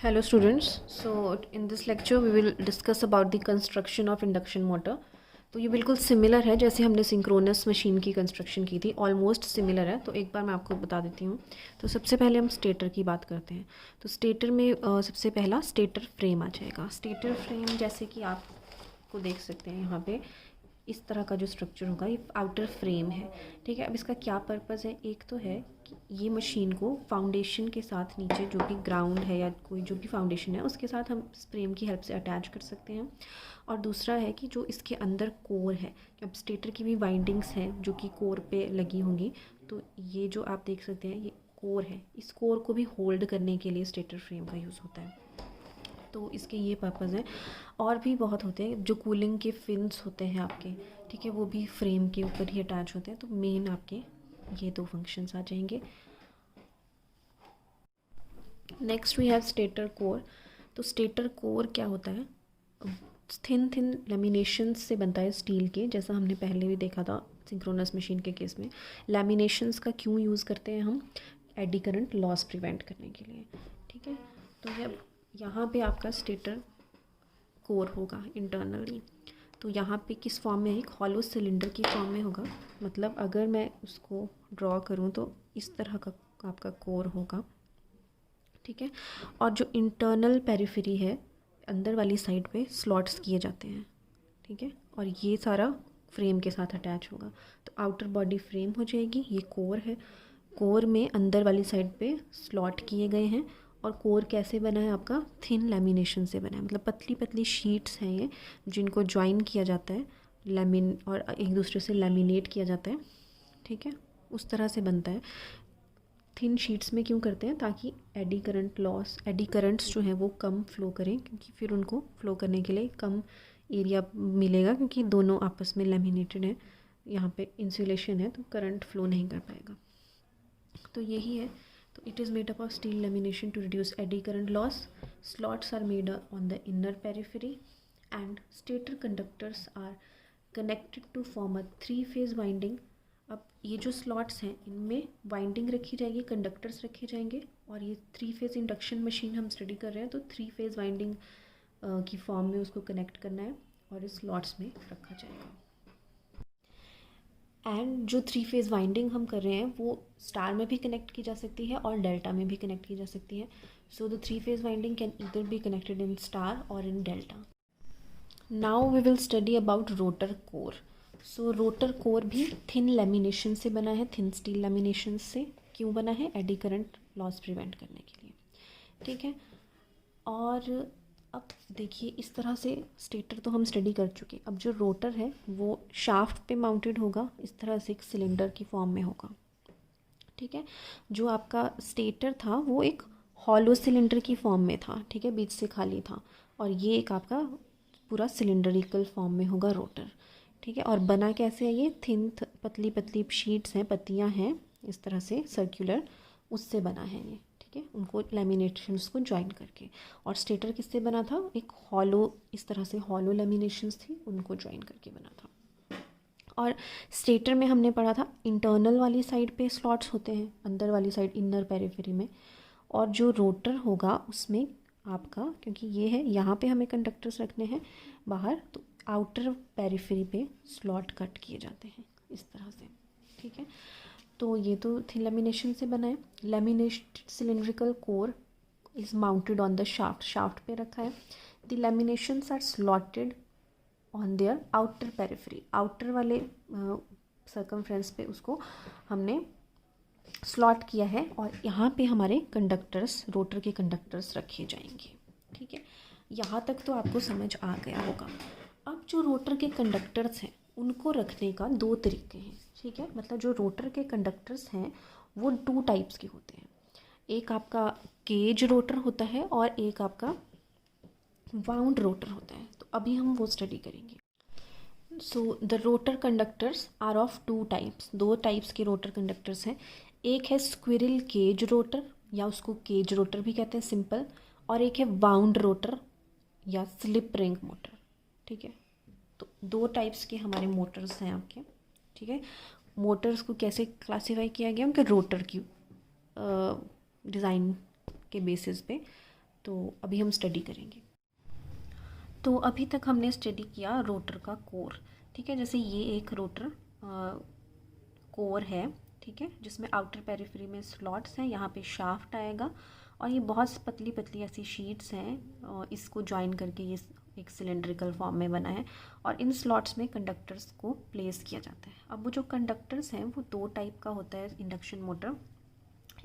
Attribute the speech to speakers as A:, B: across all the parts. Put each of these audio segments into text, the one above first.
A: Hello students. So in this lecture we will discuss about the construction of induction motor. तो ये बिल्कुल similar है जैसे हमने सिंक्रोनस मशीन की कंस्ट्रक्शन की थी, ऑलमोस्ट सिमिलर है। तो एक बार मैं आपको बता देती हूँ। तो सबसे पहले हम स्टेटर की बात करते हैं। तो स्टेटर में सबसे पहला स्टेटर फ्रेम आ जाएगा। स्टेटर फ्रेम जैसे कि आपको देख सकते हैं यहाँ पे इस तरह का जो स्ट्रक्चर होगा ये आउटर फ्रेम है, ठीक है। अब इसका क्या पर्पज़ है, एक तो है कि ये मशीन को फाउंडेशन के साथ नीचे जो भी ग्राउंड है या कोई जो भी फाउंडेशन है उसके साथ हम इस फ्रेम की हेल्प से अटैच कर सकते हैं। और दूसरा है कि जो इसके अंदर कोर है, अब स्टेटर की भी वाइंडिंग्स हैं जो कि कोर पे लगी होंगी, तो ये जो आप देख सकते हैं ये कोर है, इस कोर को भी होल्ड करने के लिए स्टेटर फ्रेम का यूज़ होता है। तो इसके ये पर्पज़ हैं। और भी बहुत होते हैं, जो कूलिंग के फिन्स होते हैं आपके, ठीक है, वो भी फ्रेम के ऊपर ही अटैच होते हैं। तो मेन आपके ये दो फंक्शंस आ जाएंगे। Next we have stator core. तो स्टेटर कोर क्या होता है, थिन थिन लेमिनेशंस से बनता है स्टील के, जैसा हमने पहले भी देखा था सिंक्रोनस मशीन के केस में। लेमिनेशंस का क्यों यूज़ करते हैं हम, एडी करंट लॉस प्रिवेंट करने के लिए, ठीक है। तो ये यहाँ पे आपका स्टेटर कोर होगा इंटरनली। तो यहाँ पे किस फॉर्म में है, एक हॉलो सिलेंडर की फॉर्म में होगा। मतलब अगर मैं उसको ड्रॉ करूँ तो इस तरह का आपका कोर होगा, ठीक है। और जो इंटरनल पेरिफेरी है, अंदर वाली साइड पे स्लॉट्स किए जाते हैं, ठीक है। और ये सारा फ्रेम के साथ अटैच होगा। तो आउटर बॉडी फ्रेम हो जाएगी, ये कोर है। कोर में अंदर वाली साइड पे स्लॉट किए गए हैं। और कोर कैसे बना है आपका, थिन लेमिनेशन से बना है, मतलब पतली पतली शीट्स हैं ये, जिनको ज्वाइन किया जाता है लेमिन और एक दूसरे से लेमिनेट किया जाता है, ठीक है। उस तरह से बनता है। थिन शीट्स में क्यों करते हैं, ताकि AD current loss, eddy currents जो हैं वो कम फ्लो करें, क्योंकि फिर उनको फ्लो करने के लिए कम एरिया मिलेगा, क्योंकि दोनों आपस में लेमिनेटेड है, यहाँ पे इंसुलेशन है, तो करंट फ्लो नहीं कर पाएगा। तो यही है। तो it is made up of steel lamination to reduce eddy current loss. Slots are made on the inner periphery and stator conductors are connected to form a 3-phase winding. अब ये जो स्लॉट्स हैं इनमें वाइंडिंग रखी जाएगी, conductors रखे जाएंगे। और ये 3-phase इंडक्शन मशीन हम स्टडी कर रहे हैं, तो 3-phase वाइंडिंग की फॉर्म में उसको कनेक्ट करना है और इस स्लॉट्स में रखा जाएगा। एंड जो 3-phase वाइंडिंग हम कर रहे हैं वो स्टार में भी कनेक्ट की जा सकती है और डेल्टा में भी कनेक्ट की जा सकती है। So the 3-phase winding can either be connected in star और in delta. Now we will study about rotor core. So rotor core भी थिन लेमिनेशन से बना है, थिन स्टील लेमिनेशन से। क्यों बना है, एडी करंट लॉस प्रिवेंट करने के लिए, ठीक है। और अब देखिए इस तरह से स्टेटर तो हम स्टडी कर चुके। अब जो रोटर है वो शाफ्ट पे माउंटेड होगा, इस तरह से एक सिलेंडर की फॉर्म में होगा, ठीक है। जो आपका स्टेटर था वो एक हॉलो सिलेंडर की फॉर्म में था, ठीक है, बीच से खाली था। और ये एक आपका पूरा सिलेंडरिकल फॉर्म में होगा रोटर, ठीक है। और बना कैसे है, ये थिन पतली पतली शीट्स हैं, पत्तियां हैं इस तरह से सर्कुलर, उससे बना है ये, ठीक है, उनको लेमिनेशंस को ज्वाइन करके। और स्टेटर किससे बना था, एक हॉलो, इस तरह से हॉलो लेमिनेशंस थी, उनको ज्वाइन करके बना था। और स्टेटर में हमने पढ़ा था इंटरनल वाली साइड पे स्लॉट्स होते हैं, अंदर वाली साइड इनर पेरिफेरी में। और जो रोटर होगा उसमें आपका, क्योंकि ये है यहाँ पे हमें कंडक्टर्स रखने हैं बाहर, तो आउटर पेरिफेरी पे स्लॉट कट किए जाते हैं इस तरह से, ठीक है। तो ये तो थी लेमिनेशन से बना है। Laminated cylindrical core is mounted on the shaft, shaft पे रखा है। The laminations are slotted on their outer periphery, outer वाले सर्कमफ्रेंस पे उसको हमने स्लॉट किया है। और यहाँ पे हमारे कंडक्टर्स, रोटर के कंडक्टर्स रखे जाएंगे, ठीक है। यहाँ तक तो आपको समझ आ गया होगा। अब जो रोटर के कंडक्टर्स हैं उनको रखने का दो तरीके हैं, ठीक है। मतलब जो रोटर के कंडक्टर्स हैं वो 2 टाइप्स के होते हैं। एक आपका केज रोटर होता है और एक आपका वाउंड रोटर होता है। तो अभी हम वो स्टडी करेंगे। So the rotor conductors are of 2 types, 2 types के रोटर कंडक्टर्स हैं। एक है स्क्विरल केज रोटर, या उसको केज रोटर भी कहते हैं सिंपल। और एक है वाउंड रोटर या स्लिप रिंग मोटर, ठीक है। तो 2 टाइप्स के हमारे मोटर्स हैं आपके, ठीक है। मोटर्स को कैसे क्लासीफाई किया गया, उनके रोटर की डिज़ाइन के बेसिस पे। तो अभी हम स्टडी करेंगे। तो अभी तक हमने स्टडी किया रोटर का कोर, ठीक है। जैसे ये एक रोटर कोर है, ठीक है, जिसमें आउटर पेरिफेरी में स्लॉट्स हैं, यहाँ पे शाफ्ट आएगा और ये बहुत पतली पतली ऐसी शीट्स हैं और इसको जॉइन करके ये एक सिलेंड्रिकल फॉर्म में बना है और इन स्लॉट्स में कंडक्टर्स को प्लेस किया जाता है। अब वो जो कंडक्टर्स हैं वो दो टाइप का होता है इंडक्शन मोटर।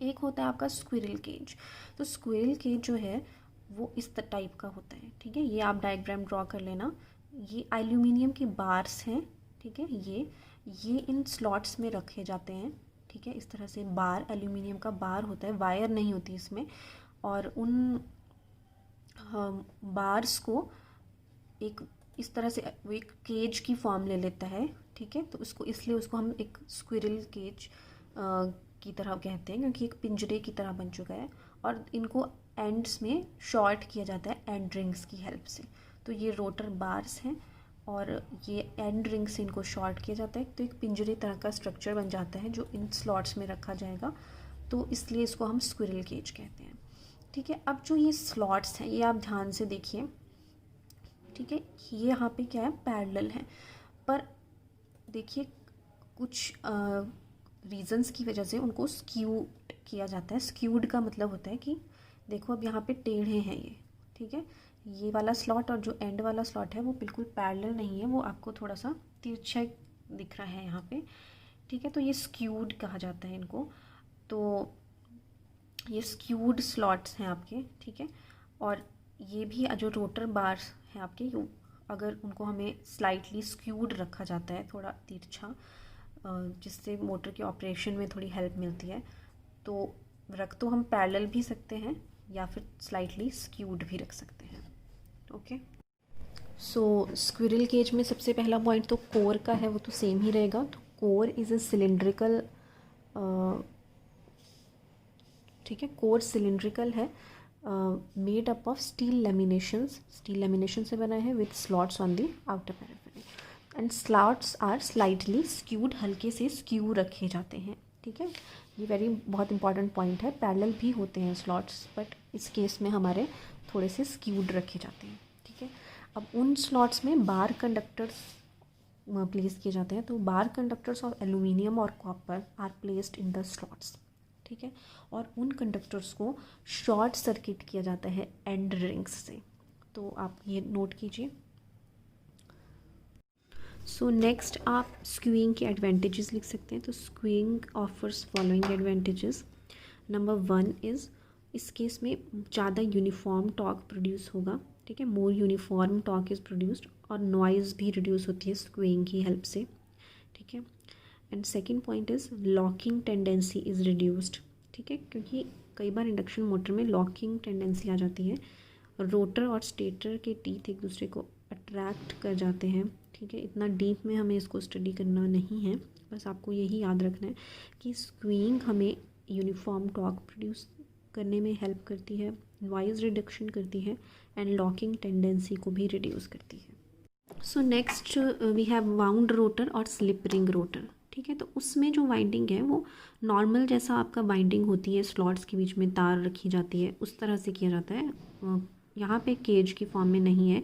A: एक होता है आपका स्क्विरल केज। तो स्क्विरल केज जो है वो इस टाइप का होता है, ठीक है। ये आप डायग्राम ड्रॉ कर लेना। ये एल्यूमिनियम के बार्स हैं, ठीक है। ये इन स्लॉट्स में रखे जाते हैं, ठीक है। इस तरह से बार, एल्यूमिनियम का बार होता है, वायर नहीं होती इसमें। और उन बार्स को एक इस तरह से वो एक केज की फॉर्म ले लेता है, ठीक है। तो उसको इसलिए उसको हम एक स्क्विरल केज की तरह कहते हैं, क्योंकि एक पिंजरे की तरह बन चुका है और इनको एंड्स में शॉर्ट किया जाता है एंड रिंग्स की हेल्प से। तो ये रोटर बार्स हैं और ये एंड रिंग से इनको शॉर्ट किया जाता है, तो एक पिंजरे तरह का स्ट्रक्चर बन जाता है जो इन स्लॉट्स में रखा जाएगा। तो इसलिए इसको हम स्क्विरल केज कहते हैं, ठीक है। अब जो ये स्लॉट्स हैं ये आप ध्यान से देखिए, ठीक है। ये यहाँ पे क्या है, पैरेलल है, पर देखिए कुछ रीजंस की वजह से उनको स्क्यूड किया जाता है। स्क्यूड का मतलब होता है कि देखो अब यहाँ पे टेढ़े हैं ये, ठीक है। ये वाला स्लॉट और जो एंड वाला स्लॉट है वो बिल्कुल पैरेलल नहीं है, वो आपको थोड़ा सा तिरछा दिख रहा है यहाँ पे, ठीक है। तो ये स्क्यूड कहा जाता है इनको। तो ये स्क्यूड स्लॉट्स हैं आपके, ठीक है। और ये भी जो रोटर बार्स हैं आपके, अगर उनको हमें स्लाइटली स्क्यूड रखा जाता है, थोड़ा तिरछा, जिससे मोटर के ऑपरेशन में थोड़ी हेल्प मिलती है, तो रख तो हम पैरेलल भी सकते हैं या फिर स्लाइटली स्क्यूड भी रख सकते हैं, ओके। सो स्क्विरल केज में सबसे पहला पॉइंट तो कोर का है, वो तो सेम ही रहेगा। तो कोर इज़ अ सिलेंड्रिकल, ठीक है, कोर सिलेंड्रिकल है, made up of steel laminations, steel lamination से बना है with slots on the outer periphery and slots are slightly skewed, हल्के से स्क्यू रखे जाते हैं, ठीक है। ये बहुत इंपॉर्टेंट पॉइंट है। पैरेलल भी होते हैं स्लॉट्स, बट इस केस में हमारे थोड़े से स्क्यूड रखे जाते हैं, ठीक है। अब उन स्लॉट्स में बार कंडक्टर्स प्लेस किए जाते हैं। तो बार कंडक्टर्स ऑफ एल्यूमिनियम और copper are placed in the slots, ठीक है। और उन कंडक्टर्स को शॉर्ट सर्किट किया जाता है एंड रिंग्स से। तो आप ये नोट कीजिए। सो नेक्स्ट आप स्क्यूइंग के एडवांटेजेस लिख सकते हैं। तो skewing offers following advantages. Number 1 is, इस केस में ज़्यादा यूनिफॉर्म टॉर्क प्रोड्यूस होगा, ठीक है। More uniform torque is produced और नॉइज़ भी रिड्यूस होती है स्क्यूइंग की हेल्प से, ठीक है। And second point is locking tendency is reduced, ठीक है, क्योंकि कई बार इंडक्शन मोटर में लॉकिंग टेंडेंसी आ जाती है। रोटर और स्टेटर के टीथ एक दूसरे को अट्रैक्ट कर जाते हैं, ठीक है। इतना डीप में हमें इसको स्टडी करना नहीं है, बस आपको यही याद रखना है कि स्क्यूइंग हमें यूनिफॉर्म टॉर्क प्रोड्यूस करने में हेल्प करती है, नॉइज़ रिडक्शन करती है एंड लॉकिंग टेंडेंसी को भी रिड्यूस करती है। So next we have wound rotor और स्लिप रिंग रोटर, ठीक है। तो उसमें जो वाइंडिंग है वो नॉर्मल जैसा आपका वाइंडिंग होती है, स्लॉट्स के बीच में तार रखी जाती है, उस तरह से किया जाता है। यहाँ पे केज की फॉर्म में नहीं है,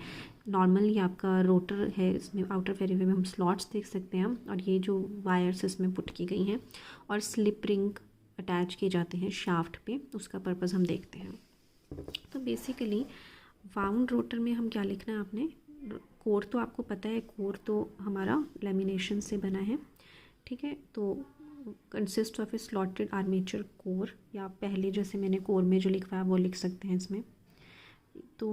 A: नॉर्मली आपका रोटर है, इसमें आउटर पेरिफेरी में हम स्लॉट्स देख सकते हैं और ये जो वायर्स इसमें पुट की गई हैं और स्लिप रिंग अटैच किए जाते हैं शाफ्ट पे, उसका पर्पज़ हम देखते हैं। तो बेसिकली वाउंड रोटर में हम क्या लिखना है आपने, कोर तो आपको पता है, कोर तो हमारा लेमिनेशन से बना है, ठीक है। तो consist of A slotted armature core, या पहले जैसे मैंने कोर में जो लिखवाया वो लिख सकते हैं इसमें। तो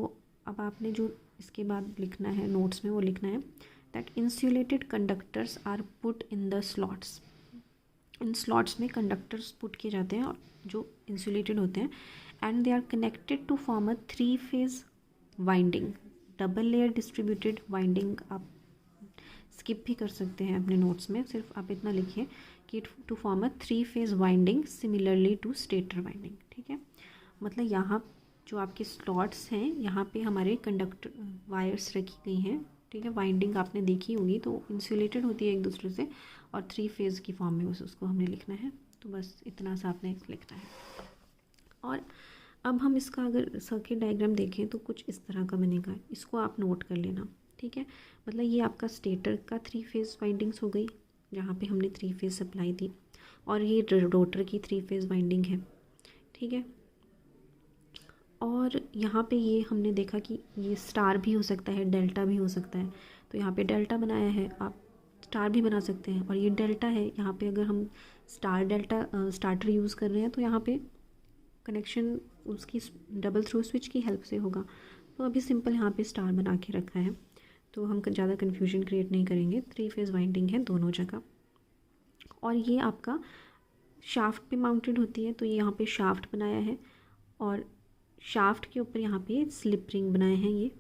A: अब आपने जो इसके बाद लिखना है नोट्स में, वो लिखना है that insulated conductors are put in the slots. इन स्लॉट्स में कंडक्टर्स पुट किए जाते हैं और जो इंसुलेटेड होते हैं and they are connected to form a 3 phase winding, double layer distributed winding. आप स्किप भी कर सकते हैं अपने नोट्स में, सिर्फ आप इतना लिखिए कि to form a 3 phase winding similarly to stator winding, ठीक है। मतलब यहाँ जो आपके स्लॉट्स हैं यहाँ पे हमारे कंडक्टर वायर्स रखी गई हैं, ठीक है। वाइंडिंग आपने देखी होगी, तो इंसुलेटेड होती है एक दूसरे से और 3 फेज़ की फॉर्म में उसको हमने लिखना है। तो बस इतना सा आपने लिखना है। और अब हम इसका अगर सर्किट डायग्राम देखें तो कुछ इस तरह का बनेगा, इसको आप नोट कर लेना, ठीक है। मतलब ये आपका स्टेटर का 3 फेज़ वाइंडिंग्स हो गई जहाँ पे हमने 3 फेज़ सप्लाई दी, और ये रोटर की 3 फेज़ वाइंडिंग है, ठीक है। और यहाँ पे ये हमने देखा कि ये स्टार भी हो सकता है, डेल्टा भी हो सकता है, तो यहाँ पे डेल्टा बनाया है, आप स्टार भी बना सकते हैं। और ये डेल्टा है, यहाँ पे अगर हम स्टार डेल्टा स्टार्टर यूज़ कर रहे हैं तो यहाँ पे कनेक्शन उसकी डबल थ्रो स्विच की हेल्प से होगा। तो अभी सिंपल यहाँ पे स्टार बना के रखा है, तो हम ज़्यादा कन्फ्यूजन क्रिएट नहीं करेंगे। 3 फेज़ वाइंडिंग है दोनों जगह। और ये आपका शाफ्ट पे माउंटेड होती है, तो ये यहाँ पे शाफ्ट बनाया है, और शाफ्ट के ऊपर यहाँ पे स्लिप रिंग बनाए हैं ये,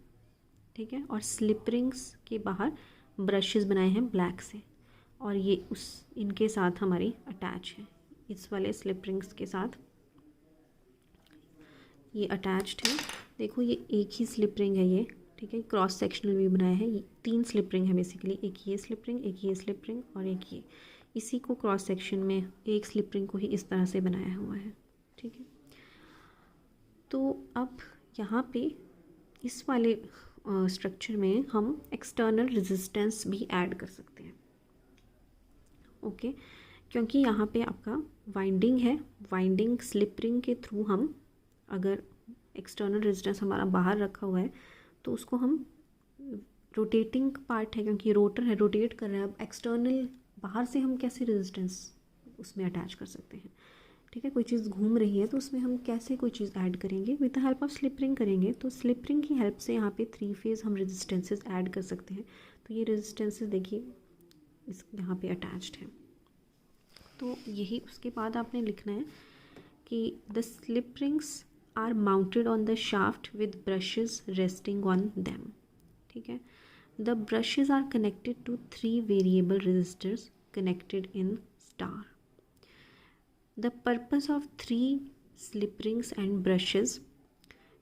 A: ठीक है। और स्लिप रिंग्स के बाहर ब्रशेस बनाए हैं ब्लैक से, और ये उस इनके साथ हमारी अटैच है, इस वाले स्लिप रिंग्स के साथ ये अटैच्ड है। देखो ये एक ही स्लिप रिंग है ये, ठीक है। क्रॉस सेक्शनल व्यू बनाया है, ये 3 स्लिप रिंग है बेसिकली, एक ये स्लिप रिंग, एक ये स्लिप रिंग और एक ये। इसी को क्रॉस सेक्शन में एक स्लिप रिंग को ही इस तरह से बनाया हुआ है, ठीक है। तो अब यहाँ पे इस वाले स्ट्रक्चर में हम एक्सटर्नल रेजिस्टेंस भी ऐड कर सकते हैं, ओके। क्योंकि यहाँ पे आपका वाइंडिंग है, वाइंडिंग स्लिप रिंग के थ्रू हम अगर एक्सटर्नल रेजिस्टेंस हमारा बाहर रखा हुआ है तो उसको हम रोटेटिंग पार्ट है, क्योंकि रोटर है, रोटेट कर रहे हैं। अब एक्सटर्नल बाहर से हम कैसे रेजिस्टेंस उसमें अटैच कर सकते हैं, ठीक है। कोई चीज़ घूम रही है तो उसमें हम कैसे कोई चीज़ ऐड करेंगे, with the help of slip ring करेंगे। तो स्लिप रिंग की हेल्प से यहाँ पे 3 फेज़ हम रेजिस्टेंसेस ऐड कर सकते हैं। तो ये रेजिस्टेंसेस देखिए इस यहाँ पे अटैच्ड है। तो यही उसके बाद आपने लिखना है कि the slip rings are mounted on the shaft with brushes resting on them, ठीक है। The brushes are connected to 3 variable resistors connected in star. The purpose of 3 slip rings and brushes,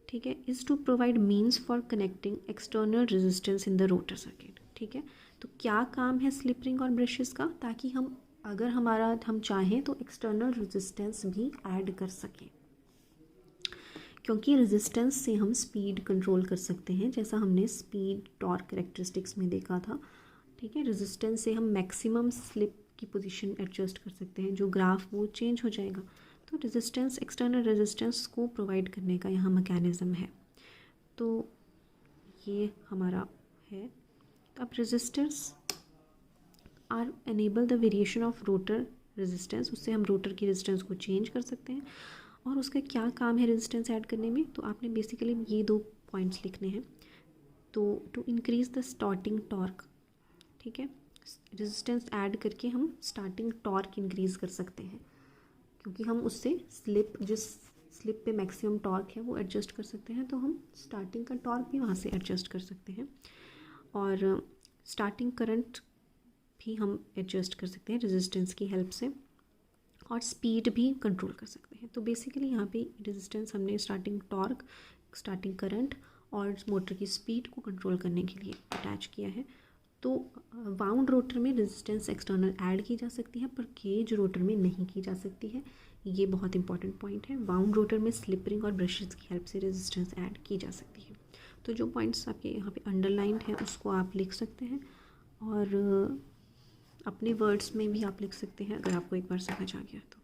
A: ठीक है, is to provide means for connecting external resistance in the rotor circuit, ठीक है। तो क्या काम है स्लिप रिंग और brushes का, ताकि हम अगर हम चाहें तो एक्सटर्नल रेजिस्टेंस भी ऐड कर सकें, क्योंकि रेजिस्टेंस से हम स्पीड कंट्रोल कर सकते हैं, जैसा हमने स्पीड टॉर्क कैरेक्टरिस्टिक्स में देखा था, ठीक है। रेजिस्टेंस से हम मैक्सिमम स्लिप की पोजीशन एडजस्ट कर सकते हैं, जो ग्राफ वो चेंज हो जाएगा। तो रेजिस्टेंस, एक्सटर्नल रेजिस्टेंस को प्रोवाइड करने का यहाँ मैकेनिज़्म है। तो ये हमारा है। अब resistors are enable the variation of rotor resistance, उससे हम रोटर की रेजिस्टेंस को चेंज कर सकते हैं। और उसका क्या काम है रेजिस्टेंस ऐड करने में, तो आपने बेसिकली ये 2 पॉइंट्स लिखने हैं। तो to increase the starting torque, ठीक है, रेजिस्टेंस ऐड करके हम स्टार्टिंग टॉर्क इंक्रीज़ कर सकते हैं, क्योंकि हम उससे जिस स्लिप पे मैक्सिमम टॉर्क है वो एडजस्ट कर सकते हैं, तो हम स्टार्टिंग का टॉर्क भी वहाँ से एडजस्ट कर सकते हैं। और स्टार्टिंग करंट भी हम एडजस्ट कर सकते हैं रेजिस्टेंस की हेल्प से, और स्पीड भी कंट्रोल कर सकते हैं। तो बेसिकली यहाँ पे रेजिस्टेंस हमने स्टार्टिंग टॉर्क, स्टार्टिंग करंट और मोटर की स्पीड को कंट्रोल करने के लिए अटैच किया है। तो वाउंड रोटर में रेजिस्टेंस एक्सटर्नल ऐड की जा सकती है, पर केज रोटर में नहीं की जा सकती है। ये बहुत इंपॉर्टेंट पॉइंट है। वाउंड रोटर में स्लिप रिंग और ब्रशेस की हेल्प से रेजिस्टेंस ऐड की जा सकती है। तो जो पॉइंट्स आपके यहाँ पे अंडरलाइंड हैं उसको आप लिख सकते हैं, और अपने वर्ड्स में भी आप लिख सकते हैं अगर आपको एक बार समझ आ गया तो।